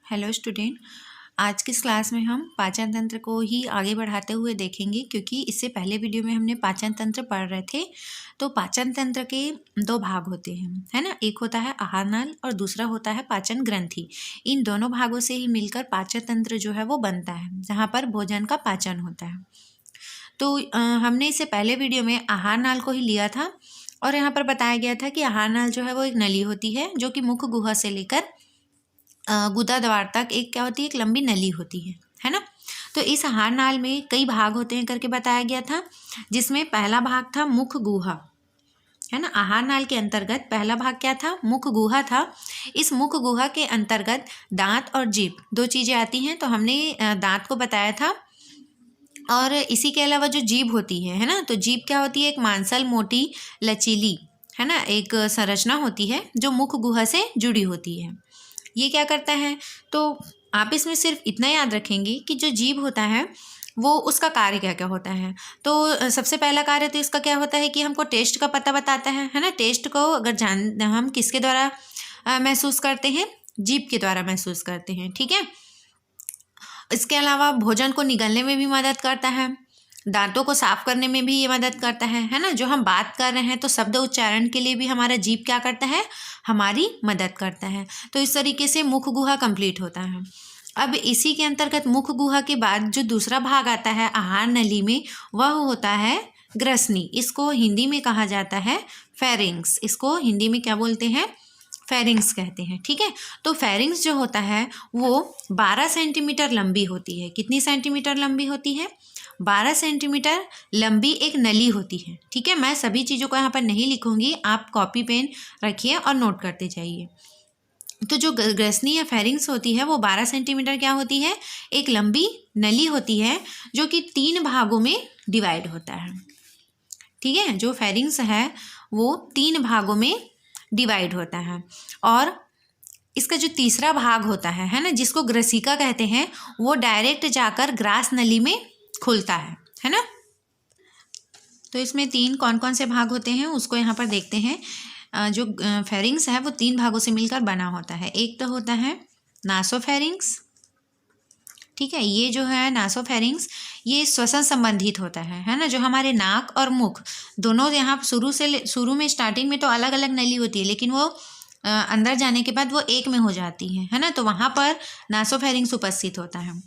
Hello student. आज की class में हम पाचन तंत्र को ही आगे बढ़ाते हुए देखेंगे, क्योंकि इससे पहले वीडियो में हमने पाचन तंत्र पढ़ रहे थे। तो पाचन तंत्र के दो भाग होते हैं, है ना। एक होता है आहार नाल और दूसरा होता है पाचन ग्रंथि। इन दोनों भागों से ही मिलकर पाचन तंत्र जो है वो बनता है, जहाँ पर भोजन का पाचन होता है। तो हमने इससे पहले वीडियो में आहार नाल को ही लिया था और यहाँ पर बताया गया था कि आहार नाल जो है वो एक नली होती है, जो कि मुख गुहा से लेकर गुदा द्वार तक एक क्या होती है, एक लंबी नली होती है ना। तो इस आहार नाल में कई भाग होते हैं करके बताया गया था, जिसमें पहला भाग था मुख गुहा, है ना। आहार नाल के अंतर्गत पहला भाग क्या था, मुख गुहा था। इस मुख गुहा के अंतर्गत दांत और जीभ दो चीज़ें आती हैं। तो हमने दांत को बताया था, और इसी के अलावा जो जीभ होती है ना, तो जीभ क्या होती है, एक मांसल मोटी लचीली, है ना, एक संरचना होती है जो मुख गुहा से जुड़ी होती है। ये क्या करता है, तो आप इसमें सिर्फ इतना याद रखेंगे कि जो जीभ होता है वो उसका कार्य क्या क्या होता है। तो सबसे पहला कार्य तो इसका क्या होता है कि हमको टेस्ट का पता बताता है ना। टेस्ट को अगर हम किसके द्वारा महसूस करते हैं, जीभ के द्वारा महसूस करते हैं, ठीक है। इसके अलावा भोजन को निगलने में भी मदद करता है, दांतों को साफ करने में भी ये मदद करता है ना। जो हम बात कर रहे हैं तो शब्द उच्चारण के लिए भी हमारा जीभ क्या करता है, हमारी मदद करता है। तो इस तरीके से मुख गुहा कंप्लीट होता है। अब इसी के अंतर्गत मुख गुहा के बाद जो दूसरा भाग आता है आहार नली में, वह होता है ग्रसनी। इसको हिंदी में कहा जाता है फेरिंग्स। इसको हिंदी में क्या बोलते हैं, फेरिंग्स कहते हैं, ठीक है। तो फेरिंग्स जो होता है वो 12 सेंटीमीटर लंबी होती है। कितनी सेंटीमीटर लंबी होती है, 12 सेंटीमीटर लंबी एक नली होती है, ठीक है। मैं सभी चीज़ों को यहाँ पर नहीं लिखूंगी, आप कॉपी पेन रखिए और नोट करते जाइए। तो जो ग्रसनी या फेरिंग्स होती है वो 12 सेंटीमीटर क्या होती है, एक लंबी नली होती है, जो कि 3 भागों में डिवाइड होता है, ठीक है। जो फेरिंग्स है वो 3 भागों में डिवाइड होता है। और इसका जो तीसरा भाग होता है ना, जिसको ग्रसिका कहते हैं, वो डायरेक्ट जाकर ग्रास नली में खुलता है ना। तो इसमें 3 कौन कौन से भाग होते हैं उसको यहाँ पर देखते हैं। जो फेरिंग्स है वो 3 भागों से मिलकर बना होता है। एक तो होता है नासोफेरिंग्स, ठीक है। ये जो है नासोफेरिंग्स, ये श्वसन संबंधित होता है ना। जो हमारे नाक और मुख दोनों, यहाँ शुरू में स्टार्टिंग में तो अलग अलग नली होती है, लेकिन वो अंदर जाने के बाद वो एक में हो जाती है ना। तो वहाँ पर नासोफेरिंग्स उपस्थित होता है।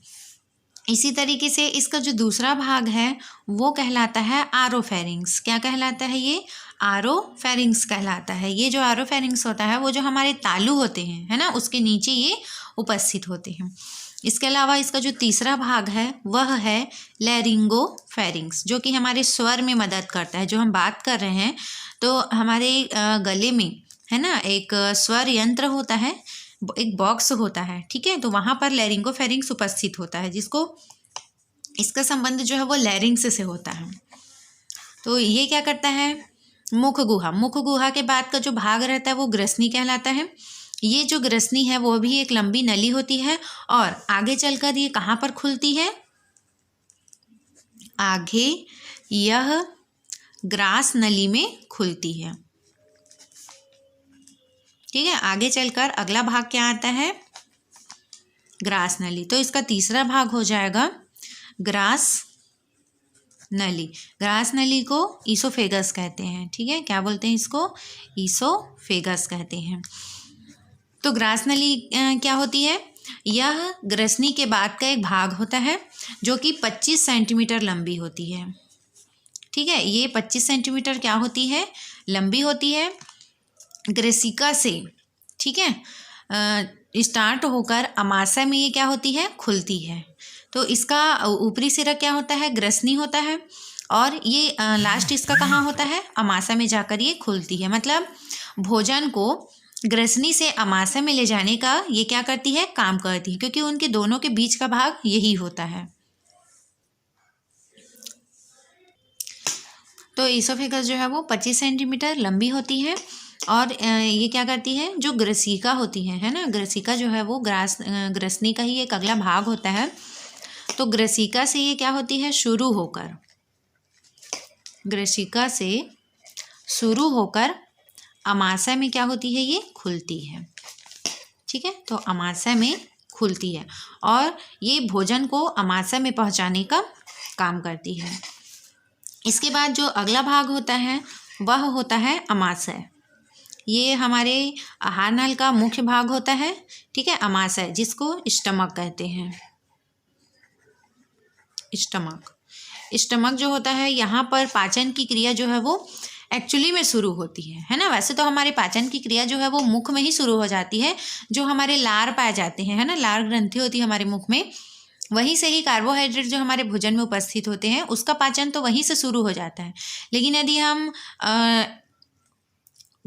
इसी तरीके से इसका जो दूसरा भाग है वो कहलाता है आरोफेरिंग्स। क्या कहलाता है ये, आरोफेरिंग्स कहलाता है। ये जो आरोफेरिंग्स होता है वो जो हमारे तालू होते हैं, है ना, उसके नीचे ये उपस्थित होते हैं। इसके अलावा इसका जो तीसरा भाग है वह है लैरिंगोफेरिंग्स, जो कि हमारे स्वर में मदद करता है। जो हम बात कर रहे हैं तो हमारे गले में, है ना, एक स्वर यंत्र होता है, एक बॉक्स होता है, ठीक है। तो वहाँ पर लैरिंगोफेरिंग्स उपस्थित होता है, जिसको इसका संबंध जो है वो लैरिंग्स से होता है। तो ये क्या करता है, मुख गुहा। मुख गुहा के बाद का जो भाग रहता है वो ग्रसनी कहलाता है। ये जो ग्रसनी है वो भी एक लंबी नली होती है, और आगे चलकर ये कहाँ पर खुलती है, आगे यह ग्रास नली में खुलती है, ठीक है। आगे चलकर अगला भाग क्या आता है, ग्रास नली। तो इसका तीसरा भाग हो जाएगा ग्रास नली। ग्रास नली को ईसोफेगस कहते हैं, ठीक है। क्या बोलते हैं इसको, ईसोफेगस कहते हैं। तो ग्रास नली क्या होती है, यह ग्रसनी के बाद का एक भाग होता है, जो कि 25 सेंटीमीटर लंबी होती है, ठीक है। ये 25 सेंटीमीटर क्या होती है, लंबी होती है। ग्रसिका से, ठीक है, स्टार्ट होकर अमाशय में ये क्या होती है, खुलती है। तो इसका ऊपरी सिरा क्या होता है, ग्रसनी होता है, और ये लास्ट इसका कहाँ होता है, अमाशय में जाकर ये खुलती है। मतलब भोजन को ग्रसनी से अमाशय में ले जाने का ये क्या करती है, काम करती है, क्योंकि उनके दोनों के बीच का भाग यही होता है। तो ईसोफेगस जो है वो 25 सेंटीमीटर लंबी होती है, और ये क्या करती है, जो ग्रसिका होती है ना, ग्रसिका जो है वो ग्रसनी का ही एक अगला भाग होता है। तो ग्रसिका से ये क्या होती है, शुरू होकर, ग्रसिका से शुरू होकर अमाशय में क्या होती है, ये खुलती है, ठीक है। तो अमाशय में खुलती है और ये भोजन को अमाशय में पहुंचाने का काम करती है। इसके बाद जो अगला भाग होता है वह होता है अमाशय। ये हमारे आहार नल का मुख्य भाग होता है, ठीक है, अमाशय, जिसको स्टमक कहते हैं। स्टमक जो होता है, यहाँ पर पाचन की क्रिया जो है वो एक्चुअली में शुरू होती है ना। वैसे तो हमारे पाचन की क्रिया जो है वो मुख में ही शुरू हो जाती है। जो हमारे लार पाए जाते हैं, है ना, लार ग्रंथि होती है हमारे मुख में, वहीं से ही कार्बोहाइड्रेट जो हमारे भोजन में उपस्थित होते हैं उसका पाचन तो वहीं से शुरू हो जाता है। लेकिन यदि हम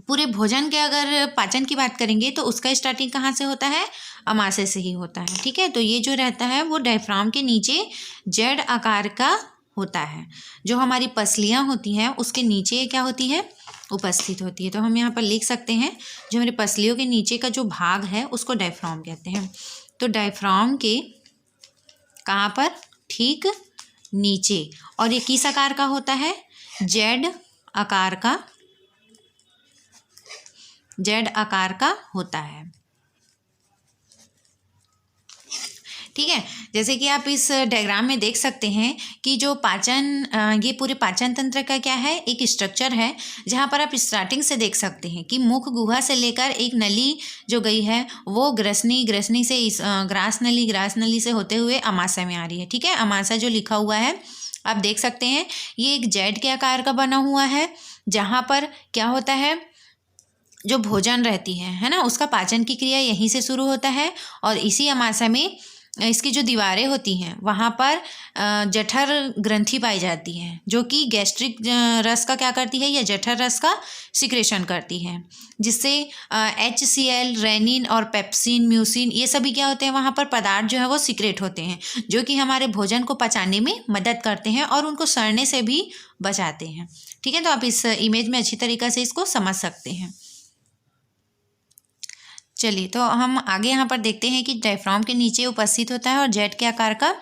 पूरे भोजन के अगर पाचन की बात करेंगे तो उसका स्टार्टिंग कहाँ से होता है? अमाशय से ही होता है, ठीक है। तो ये जो रहता है वो डायफ्राम के नीचे जेड आकार का होता है। जो हमारी पसलियाँ होती हैं उसके नीचे क्या होती है? उपस्थित होती है। तो हम यहाँ पर लिख सकते हैं जो हमारी पसलियों के नीचे का जो भाग है उसको डायफ्राम कहते हैं। तो डायफ्राम के कहाँ पर? ठीक नीचे। और ये किस आकार का होता है? जेड आकार का होता है, ठीक है। जैसे कि आप इस डायग्राम में देख सकते हैं कि जो पाचन, ये पूरे पाचन तंत्र का क्या है? एक स्ट्रक्चर है, जहाँ पर आप स्टार्टिंग से देख सकते हैं कि मुख गुहा से लेकर एक नली जो गई है वो ग्रसनी से इस ग्रास नली से होते हुए अमाशय में आ रही है, ठीक है। अमाशय जो लिखा हुआ है आप देख सकते हैं, ये एक जेड के आकार का बना हुआ है, जहाँ पर क्या होता है? जो भोजन रहती है ना, उसका पाचन की क्रिया यहीं से शुरू होता है। और इसी अमाशय में इसकी जो दीवारें होती हैं वहाँ पर जठर ग्रंथि पाई जाती हैं, जो कि गैस्ट्रिक रस का क्या करती है? या जठर रस का सिक्रेशन करती है, जिससे HCl, रेनिन और पेप्सिन, म्यूसिन, ये सभी क्या होते हैं? वहाँ पर पदार्थ जो है वो सिक्रेट होते हैं, जो कि हमारे भोजन को पचाने में मदद करते हैं और उनको सड़ने से भी बचाते हैं, ठीक है। तो आप इस इमेज में अच्छी तरीक़े से इसको समझ सकते हैं। चलिए, तो हम आगे यहाँ पर देखते हैं कि डायफ्राम के नीचे उपस्थित होता है और जेड के आकार का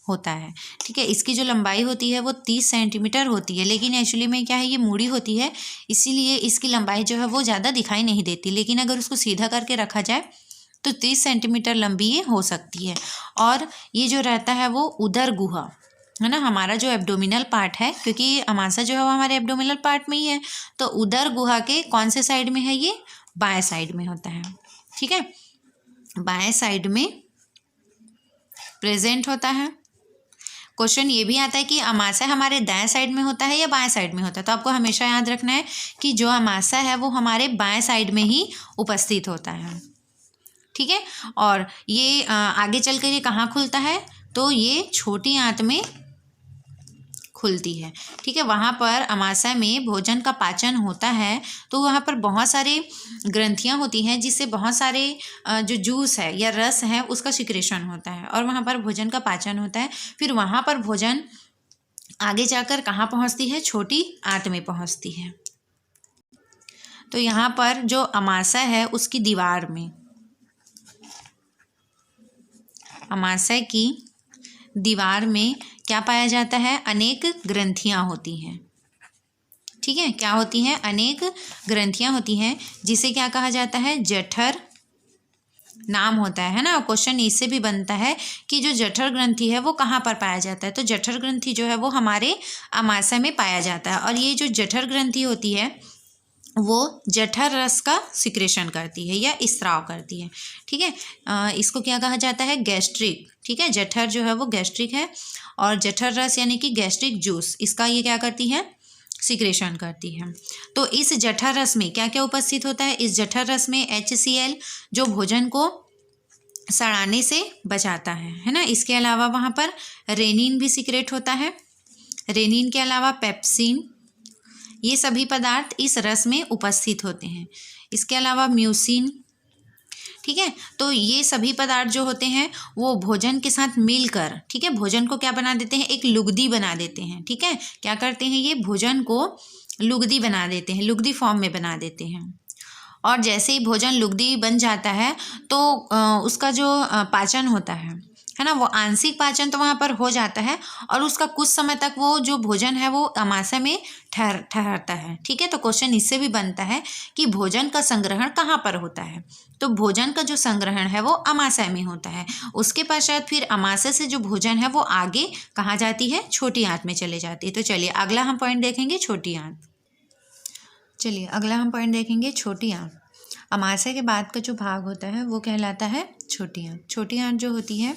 होता है, ठीक है। इसकी जो लंबाई होती है वो 30 सेंटीमीटर होती है, लेकिन एक्चुअली में क्या है, ये मूड़ी होती है, इसीलिए इसकी लंबाई जो है वो ज़्यादा दिखाई नहीं देती। लेकिन अगर उसको सीधा करके रखा जाए तो 30 सेंटीमीटर लंबी ये हो सकती है। और ये जो रहता है वो उदर गुहा, है ना, हमारा जो एब्डोमिनल पार्ट है, क्योंकि अमाशय जो है वो हमारे एब्डोमिनल पार्ट में ही है, तो उदर गुहा के कौन से साइड में है? ये बाएं साइड में होता है, ठीक है, बाएं साइड में प्रेजेंट होता है। क्वेश्चन ये भी आता है कि अमाशय हमारे दाएं साइड में होता है या बाएं साइड में होता है? तो आपको हमेशा याद रखना है कि जो अमाशय है वो हमारे बाएं साइड में ही उपस्थित होता है, ठीक है। और ये आगे चल कर ये कहाँ खुलता है? तो ये छोटी आंत में खुलती है, ठीक है। वहाँ पर अमाशय में भोजन का पाचन होता है, तो वहाँ पर बहुत सारे ग्रंथियाँ होती हैं, जिससे बहुत सारे जो जूस है या रस है उसका सिक्रेशन होता है और वहाँ पर भोजन का पाचन होता है। फिर वहाँ पर भोजन आगे जाकर कहाँ पहुँचती है? छोटी आंत में पहुँचती है। तो यहाँ पर जो अमाशय है उसकी दीवार में, अमाशय की दीवार में क्या पाया जाता है? अनेक ग्रंथियाँ होती हैं, ठीक है। क्या होती हैं? अनेक ग्रंथियाँ होती हैं, जिसे क्या कहा जाता है? जठर नाम होता है ना। क्वेश्चन इससे भी बनता है कि जो जठर ग्रंथि है वो कहाँ पर पाया जाता है? तो जठर ग्रंथि जो है वो हमारे अमाशय में पाया जाता है। और ये जो जठर ग्रंथि होती है वो जठर रस का सिक्रेशन करती है या स्त्राव करती है, ठीक है। इसको क्या कहा जाता है? गैस्ट्रिक, ठीक है। जठर जो है वो गैस्ट्रिक है और जठर रस यानी कि गैस्ट्रिक जूस, इसका ये क्या करती है? सिक्रेशन करती है। तो इस जठर रस में क्या क्या उपस्थित होता है? इस जठर रस में HCl जो भोजन को सड़ाने से बचाता है ना। इसके अलावा वहाँ पर रेनिन भी सिक्रेट होता है। रेनिन के अलावा पेप्सिन, ये सभी पदार्थ इस रस में उपस्थित होते हैं। इसके अलावा म्यूसिन, ठीक है। तो ये सभी पदार्थ जो होते हैं वो भोजन के साथ मिलकर, ठीक है, भोजन को क्या बना देते हैं? एक लुगदी बना देते हैं, ठीक है। क्या करते हैं? ये भोजन को लुगदी बना देते हैं, लुगदी फॉर्म में बना देते हैं। और जैसे ही भोजन लुगदी बन जाता है तो उसका जो पाचन होता है है ना। वो आंशिक पाचन तो वहाँ पर हो जाता है और उसका कुछ समय तक वो जो भोजन है वो अमाशय में ठहरता है। ठीक है, तो क्वेश्चन इससे भी बनता है कि भोजन का संग्रहण कहाँ पर होता है। तो भोजन का जो संग्रहण है वो अमाशय में होता है। उसके पश्चात फिर अमाशय से जो भोजन है वो आगे कहाँ जाती है, छोटी आंत में चले जाती है। तो चलिए अगला हम पॉइंट देखेंगे छोटी आंत। चलिए अगला हम पॉइंट देखेंगे छोटी आंत। अमाशय के बाद का जो भाग होता है वो कहलाता है छोटी आंत। छोटी आंत जो होती है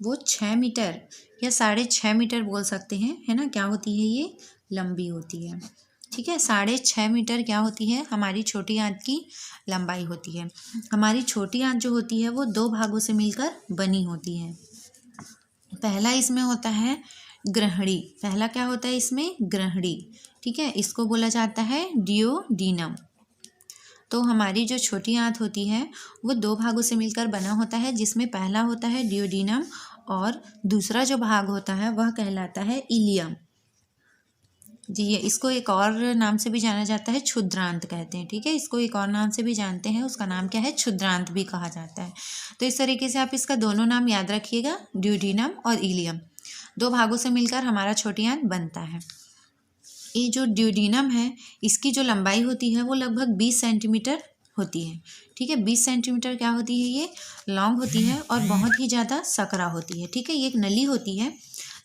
वो 6 मीटर या 6.5 मीटर बोल सकते हैं, है ना। क्या होती है ये, लंबी होती है। ठीक है, 6.5 मीटर क्या होती है, हमारी छोटी आंत की लंबाई होती है। हमारी छोटी आंत जो होती है वो 2 भागों से मिलकर बनी होती है। पहला इसमें होता है ग्रहणी। पहला क्या होता है इसमें, ग्रहणी। ठीक है, इसको बोला जाता है डियोडीनम। तो हमारी जो छोटी आंत होती है वो 2 भागों से मिलकर बना होता है, जिसमें पहला होता है डियोडीनम और दूसरा जो भाग होता है वह कहलाता है इलियम। जी, ये इसको एक और नाम से भी जाना जाता है, क्षुद्रांत कहते हैं। ठीक है, इसको एक और नाम से भी जानते हैं, उसका नाम क्या है, क्षुद्रांत भी कहा जाता है। तो इस तरीके से आप इसका दोनों नाम याद रखिएगा, डियोडीनम और इलियम। 2 भागों से मिलकर हमारा छोटी आंत बनता है। ये जो डियोडीनम है इसकी जो लंबाई होती है वो लगभग 20 सेंटीमीटर होती है। ठीक है, 20 सेंटीमीटर क्या होती है, ये लॉन्ग होती है और बहुत ही ज़्यादा सकरा होती है। ठीक है, ये एक नली होती है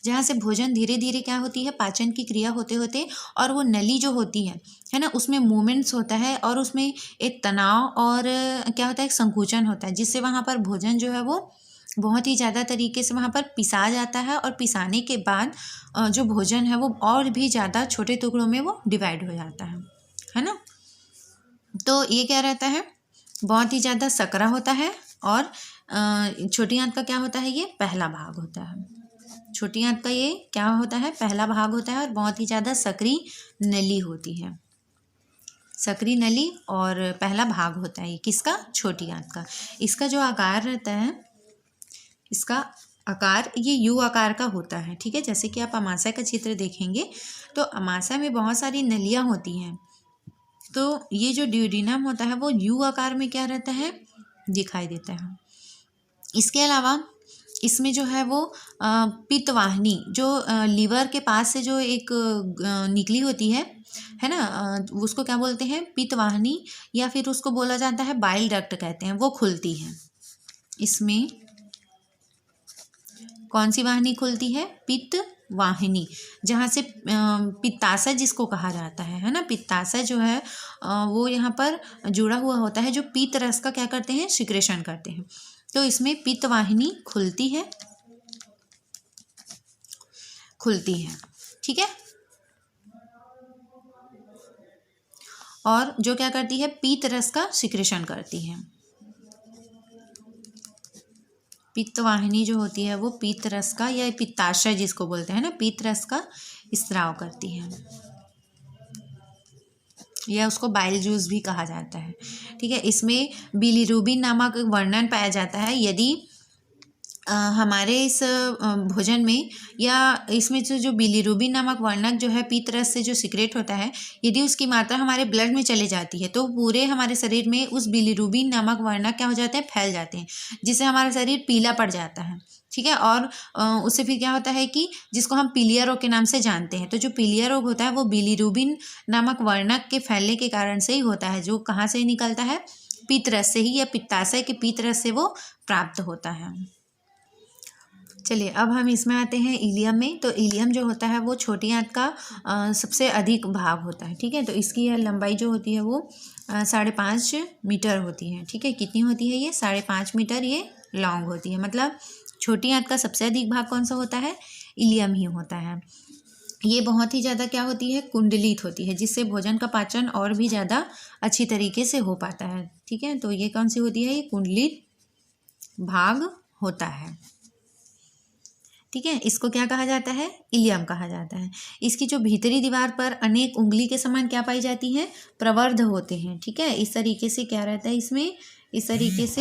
जहाँ से भोजन धीरे धीरे क्या होती है, पाचन की क्रिया होते होते, और वो नली जो होती है ना, उसमें मूवमेंट्स होता है और उसमें एक तनाव और क्या होता है, एक संकुचन होता है, जिससे वहाँ पर भोजन जो है वो बहुत ही ज़्यादा तरीके से वहाँ पर पिसा जाता है और पिसाने के बाद जो भोजन है वो और भी ज़्यादा छोटे टुकड़ों में वो डिवाइड हो जाता है ना। तो ये क्या रहता है, बहुत ही ज़्यादा सकरा होता है और छोटी आंत का क्या होता है, ये पहला भाग होता है। छोटी आंत का ये क्या होता है, पहला भाग होता है और बहुत ही ज़्यादा सकरी नली होती है। सकरी नली और पहला भाग होता है ये किसका, छोटी आंत का। इसका जो आकार रहता है, इसका आकार ये यू आकार का होता है। ठीक है, जैसे कि आप अमाशय का चित्र देखेंगे तो अमाशय में बहुत सारी नलियाँ होती हैं। तो ये जो डियोडीनम होता है वो यू आकार में क्या रहता है, दिखाई देता है। इसके अलावा इसमें जो है वो पित्तवाहिनी जो लीवर के पास से जो एक निकली होती है ना, उसको क्या बोलते हैं, पित्तवाहिनी, या फिर उसको बोला जाता है बाइल डक्ट कहते हैं, वो खुलती है। इसमें कौन सी वाहिनी खुलती है, पित्त वाहिनी, जहाँ से पित्ताशय जिसको कहा जाता है ना। पित्ताशय जो है वो यहाँ पर जुड़ा हुआ होता है, जो पित्त रस का क्या करते हैं, सिक्रेशन करते हैं। तो इसमें पित्त वाहिनी खुलती है। ठीक है, और जो क्या करती है, पित्त रस का सिक्रेशन करती है। पित्त वाहिनी जो होती है वो पित्त रस का, या पित्ताशय जिसको बोलते हैं ना, पित्त रस का स्राव करती है, या उसको बाइल जूस भी कहा जाता है। ठीक है, इसमें बिलिरुबिन नामक वर्णन पाया जाता है। यदि हमारे इस भोजन में या इसमें जो बिलिरुबिन नामक वर्णक जो है पित्त रस से जो सिक्रेट होता है, यदि उसकी मात्रा हमारे ब्लड में चले जाती है तो पूरे हमारे शरीर में उस बिलिरुबिन नामक वर्णक क्या हो जाते हैं, फैल जाते हैं, जिससे हमारा शरीर पीला पड़ जाता है। ठीक है, और उससे फिर क्या होता है कि जिसको हम पीलिया रोग के नाम से जानते हैं। तो जो पीलिया रोग होता है वो बिलिरुबिन नामक वर्णक के फैलने के कारण से ही होता है, जो कहाँ से निकलता है, पित्त रस से ही, या पित्ताशय के पित्त रस से वो प्राप्त होता है। चलिए अब हम इसमें आते हैं इलियम में। तो इलियम जो होता है वो छोटी आंत का सबसे अधिक भाग होता है। ठीक है, तो इसकी यह लंबाई जो होती है वो 5.5 मीटर होती है। ठीक है, कितनी होती है ये, 5.5 मीटर ये लॉन्ग होती है। मतलब छोटी आंत का सबसे अधिक भाग कौन सा होता है, इलियम ही होता है। ये बहुत ही ज़्यादा क्या होती है, कुंडलित होती है, जिससे भोजन का पाचन और भी ज़्यादा अच्छी तरीके से हो पाता है। ठीक है, तो ये कौन सी होती है, ये कुंडलित भाग होता है। ठीक है, इसको क्या कहा जाता है, इलियम कहा जाता है। इसकी जो भीतरी दीवार पर अनेक उंगली के समान क्या पाई जाती है, प्रवर्ध होते हैं। ठीक है, इस तरीके से क्या रहता है इसमें, इस तरीके से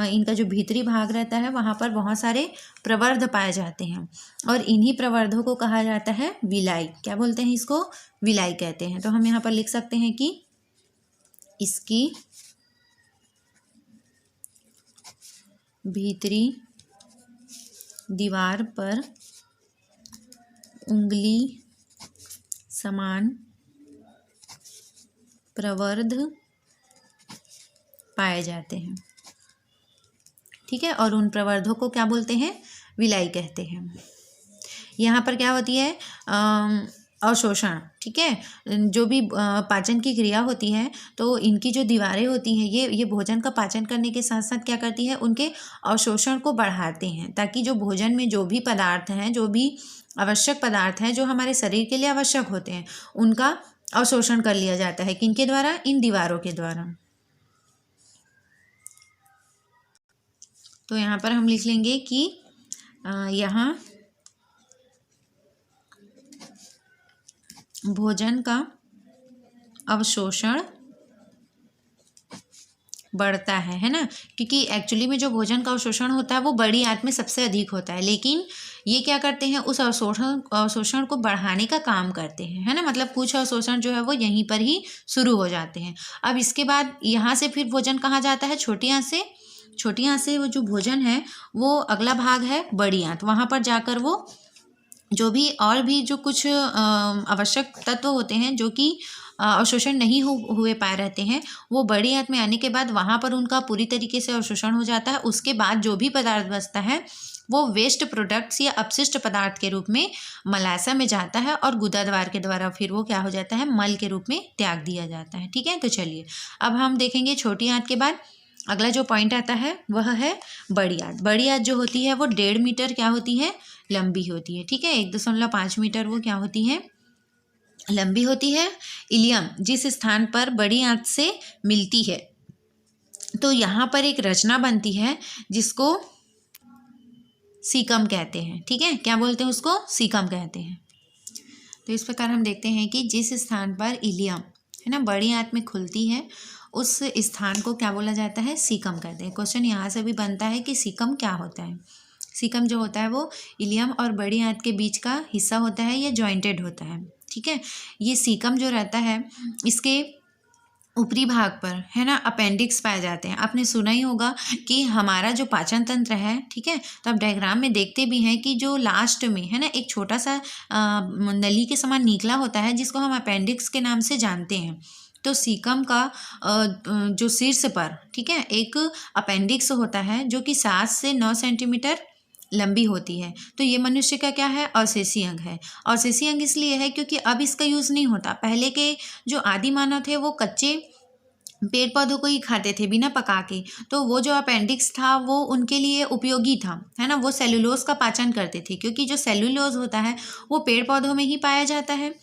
इनका जो भीतरी भाग रहता है वहाँ पर बहुत सारे प्रवर्ध पाए जाते हैं, और इन्हीं प्रवर्धों को कहा जाता है विलाई। क्या बोलते हैं इसको, विलाई कहते हैं। तो हम यहाँ पर लिख सकते हैं कि इसकी भीतरी दीवार पर उंगली समान प्रवर्ध पाए जाते हैं। ठीक है, और उन प्रवर्धों को क्या बोलते हैं? विलाई कहते हैं। यहाँ पर क्या होती है? अवशोषण। ठीक है, जो भी पाचन की क्रिया होती है तो इनकी जो दीवारें होती हैं ये भोजन का पाचन करने के साथ साथ क्या करती है? उनके अवशोषण को बढ़ाते हैं, ताकि जो भोजन में जो भी पदार्थ हैं, जो भी आवश्यक पदार्थ हैं जो हमारे शरीर के लिए आवश्यक होते हैं, उनका अवशोषण कर लिया जाता है। किनके द्वारा? इन दीवारों के द्वारा। तो यहाँ पर हम लिख लेंगे कि यहाँ भोजन का अवशोषण बढ़ता है ना, क्योंकि एक्चुअली में जो भोजन का अवशोषण होता है वो बड़ी आंत में सबसे अधिक होता है, लेकिन ये क्या करते हैं? उस अवशोषण को बढ़ाने का काम करते हैं, है ना। मतलब कुछ अवशोषण जो है वो यहीं पर ही शुरू हो जाते हैं। अब इसके बाद यहाँ से फिर भोजन कहाँ जाता है? छोटी आंत से। छोटी आंत से वो जो भोजन है वो अगला भाग है बड़ी आंत। वहाँ पर जाकर वो जो भी और भी जो कुछ आवश्यक तत्व होते हैं जो कि अवशोषण नहीं हुए पाए रहते हैं, वो बड़ी आंत में आने के बाद वहाँ पर उनका पूरी तरीके से अवशोषण हो जाता है। उसके बाद जो भी पदार्थ बचता है वो वेस्ट प्रोडक्ट्स या अपशिष्ट पदार्थ के रूप में मलाशय में जाता है और गुदा द्वार के द्वारा फिर वो क्या हो जाता है? मल के रूप में त्याग दिया जाता है। ठीक है, तो चलिए अब हम देखेंगे छोटी आंत के बाद अगला जो पॉइंट आता है वह है बड़ी आंत। बड़ी आंत जो होती है वो 1.5 मीटर क्या होती है? लंबी होती है। ठीक है, 1.5 मीटर वो क्या होती है? लंबी होती है। इलियम जिस स्थान पर बड़ी आंत से मिलती है तो यहाँ पर एक रचना बनती है जिसको सीकम कहते हैं। ठीक है, क्या बोलते हैं उसको? सीकम कहते हैं। तो इस प्रकार हम देखते हैं कि जिस स्थान पर इलियम है ना बड़ी आंत में खुलती है उस स्थान को क्या बोला जाता है? सीकम कहते हैं। क्वेश्चन यहाँ से भी बनता है कि सीकम क्या होता है? सीकम जो होता है वो इलियम और बड़ी आंत के बीच का हिस्सा होता है, या जॉइंटेड होता है। ठीक है, ये सीकम जो रहता है इसके ऊपरी भाग पर है ना अपेंडिक्स पाए जाते हैं। आपने सुना ही होगा कि हमारा जो पाचन तंत्र है, ठीक है, तो आप डायग्राम में देखते भी हैं कि जो लास्ट में है ना एक छोटा सा नली के समान निकला होता है जिसको हम अपेंडिक्स के नाम से जानते हैं। तो सीकम का जो शीर्ष पर, ठीक है, एक अपेंडिक्स होता है जो कि 7 से 9 सेंटीमीटर लंबी होती है। तो ये मनुष्य का क्या है? अवशेषी अंग है। अवशेषी अंग इसलिए है क्योंकि अब इसका यूज़ नहीं होता। पहले के जो आदि मानव थे वो कच्चे पेड़ पौधों को ही खाते थे बिना पका के, तो वो जो अपेंडिक्स था वो उनके लिए उपयोगी था, है ना। वो सेलुलोज का पाचन करते थे, क्योंकि जो सेलुलोज होता है वो पेड़ पौधों में ही पाया जाता है।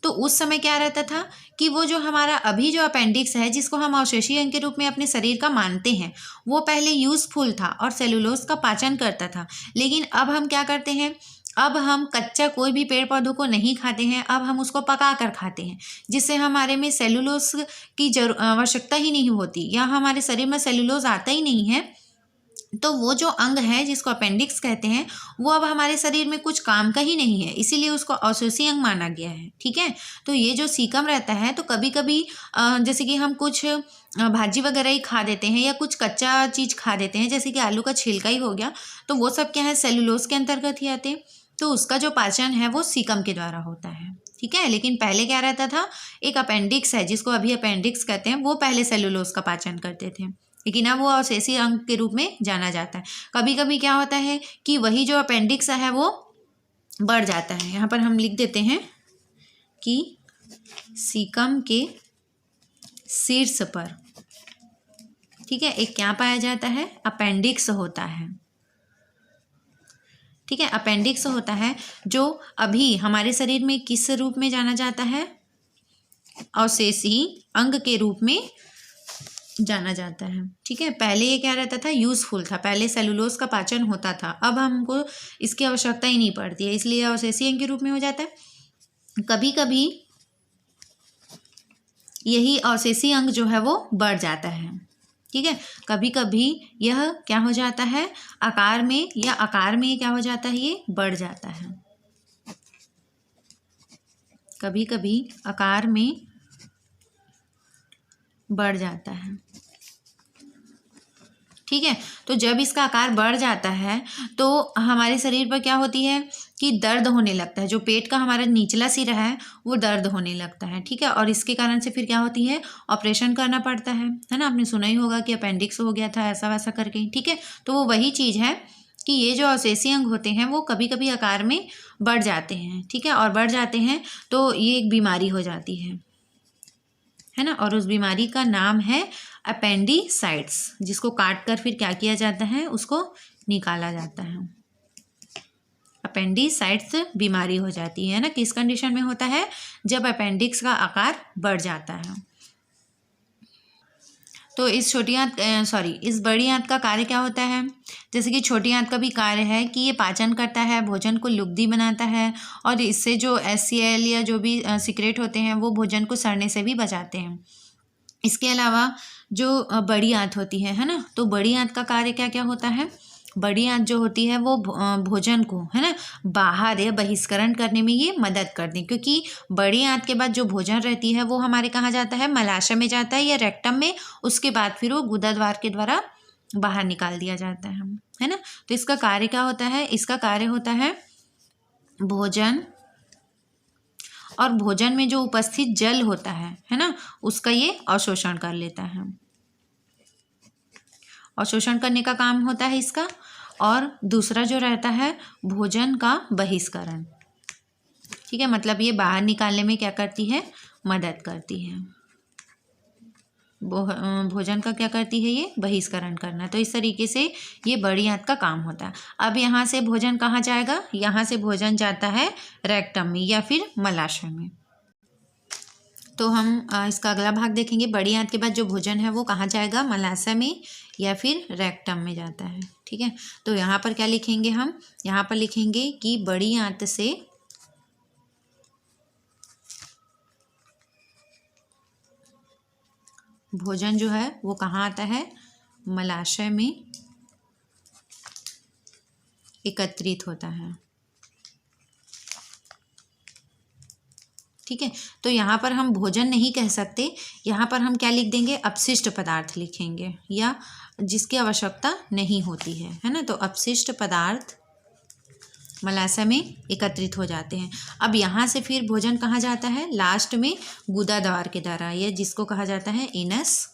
तो उस समय क्या रहता था कि वो जो हमारा अभी जो अपेंडिक्स है जिसको हम अवशेषी अंग के रूप में अपने शरीर का मानते हैं, वो पहले यूज़फुल था और सेलुलोज का पाचन करता था। लेकिन अब हम क्या करते हैं? अब हम कच्चा कोई भी पेड़ पौधों को नहीं खाते हैं, अब हम उसको पका कर खाते हैं, जिससे हमारे में सेलुलोज की आवश्यकता ही नहीं होती, या हमारे शरीर में सेलुलोज आता ही नहीं है। तो वो जो अंग है जिसको अपेंडिक्स कहते हैं वो अब हमारे शरीर में कुछ काम का ही नहीं है, इसीलिए उसको अवशेषी अंग माना गया है। ठीक है, तो ये जो सीकम रहता है तो कभी कभी जैसे कि हम कुछ भाजी वगैरह ही खा देते हैं या कुछ कच्चा चीज़ खा देते हैं, जैसे कि आलू का छिलका ही हो गया, तो वो सब क्या है? सेलुलोज के अंतर्गत ही आते हैं। तो उसका जो पाचन है वो सीकम के द्वारा होता है। ठीक है, लेकिन पहले क्या रहता था? एक अपेंडिक्स है जिसको अभी अपेंडिक्स कहते हैं, वो पहले सेलुलोज का पाचन करते थे, लेकिन अब वो अवशेषी अंग के रूप में जाना जाता है। कभी कभी क्या होता है कि वही जो अपेंडिक्स है वो बढ़ जाता है। यहाँ पर हम लिख देते हैं कि सीकम के शीर्ष पर, ठीक है, एक क्या पाया जाता है? अपेंडिक्स होता है। ठीक है, अपेंडिक्स होता है जो अभी हमारे शरीर में किस रूप में जाना जाता है? अवशेषी अंग के रूप में जाना जाता है। ठीक है, पहले ये क्या रहता था? यूज़फुल था, पहले सेलुलोज का पाचन होता था, अब हमको इसकी आवश्यकता ही नहीं पड़ती है, इसलिए अवशेषी अंग के रूप में हो जाता है। कभी कभी यही अवशेषी अंग जो है वो बढ़ जाता है। ठीक है, कभी कभी यह क्या हो जाता है? आकार में, या आकार में क्या हो जाता है? ये बढ़ जाता है। कभी कभी आकार में बढ़ जाता है। ठीक है। तो जब इसका आकार बढ़ जाता है तो हमारे शरीर पर क्या होती है कि दर्द होने लगता है। जो पेट का हमारा निचला सिरा है वो दर्द होने लगता है, ठीक है। और इसके कारण से फिर क्या होती है, ऑपरेशन करना पड़ता है ना। आपने सुना ही होगा कि अपेंडिक्स हो गया था ऐसा वैसा करके, ठीक है। तो वो वही चीज़ है कि ये जो अवशेषीय अंग होते हैं वो कभी कभी आकार में बढ़ जाते हैं, ठीक है। और बढ़ जाते हैं तो ये एक बीमारी हो जाती है ना। और उस बीमारी का नाम है अपेंडिसाइट्स, जिसको काट कर फिर क्या किया जाता है, उसको निकाला जाता है। अपेंडिसाइट्स बीमारी हो जाती है ना। किस कंडीशन में होता है, जब अपेंडिक्स का आकार बढ़ जाता है। तो इस इस बड़ी आंत का कार्य क्या होता है। जैसे कि छोटी आंत का भी कार्य है कि ये पाचन करता है, भोजन को लुगदी बनाता है, और इससे जो HCl या जो भी सिक्रेट होते हैं वो भोजन को सड़ने से भी बचाते हैं। इसके अलावा जो बड़ी आंत होती है ना, तो बड़ी आंत का कार्य क्या क्या होता है। बड़ी आंत जो होती है वो भोजन को है ना बाहर या बहिष्करण करने में ये मदद करती है, क्योंकि बड़ी आंत के बाद जो भोजन रहती है वो हमारे कहाँ जाता है, मलाशय में जाता है या रेक्टम में। उसके बाद फिर वो गुदा द्वार के द्वारा बाहर निकाल दिया जाता है ना। तो इसका कार्य क्या होता है, इसका कार्य होता है भोजन, और भोजन में जो उपस्थित जल होता है ना, उसका ये अवशोषण कर लेता है। अवशोषण करने का काम होता है इसका। और दूसरा जो रहता है भोजन का बहिष्करण, ठीक है। मतलब ये बाहर निकालने में क्या करती है, मदद करती है। भोजन का क्या करती है, ये बहिष्करण करना। तो इस तरीके से ये बड़ी आंत का काम होता है। अब यहाँ से भोजन कहाँ जाएगा, यहाँ से भोजन जाता है रेक्टम में या फिर मलाशय में। तो हम इसका अगला भाग देखेंगे। बड़ी आंत के बाद जो भोजन है वो कहाँ जाएगा, मलाशय में या फिर रेक्टम में जाता है, ठीक है। तो यहाँ पर क्या लिखेंगे हम, यहाँ पर लिखेंगे कि बड़ी आंत से भोजन जो है वो कहाँ आता है, मलाशय में एकत्रित होता है, ठीक है। तो यहाँ पर हम भोजन नहीं कह सकते, यहाँ पर हम क्या लिख देंगे, अपशिष्ट पदार्थ लिखेंगे, या जिसकी आवश्यकता नहीं होती है ना। तो अपशिष्ट पदार्थ मलाशय में एकत्रित हो जाते हैं। अब यहाँ से फिर भोजन कहाँ जाता है, लास्ट में गुदा द्वार के द्वारा, या जिसको कहा जाता है एनस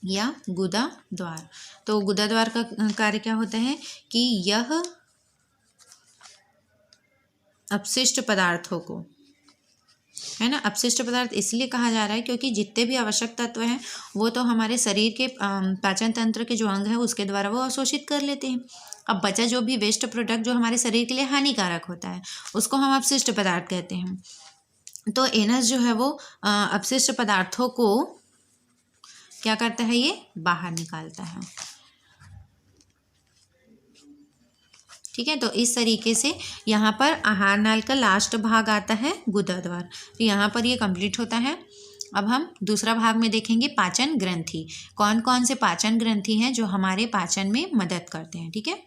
या गुदा द्वार। तो गुदा द्वार का कार्य क्या होता है कि यह अपशिष्ट पदार्थों को, है ना, अपशिष्ट पदार्थ इसलिए कहा जा रहा है क्योंकि जितने भी आवश्यक तत्व हैं वो तो हमारे शरीर के पाचन तंत्र के जो अंग है उसके द्वारा वो अवशोषित कर लेते हैं। अब बचा जो भी वेस्ट प्रोडक्ट जो हमारे शरीर के लिए हानिकारक होता है उसको हम अपशिष्ट पदार्थ कहते हैं। तो एनस जो है वो अपशिष्ट पदार्थों को क्या करता है, ये बाहर निकालता है, ठीक है। तो इस तरीके से यहाँ पर आहार नाल का लास्ट भाग आता है गुदा द्वार। तो यहाँ पर ये कंप्लीट होता है। अब हम दूसरा भाग में देखेंगे पाचन ग्रंथि। कौन कौन से पाचन ग्रंथि हैं जो हमारे पाचन में मदद करते हैं, ठीक है।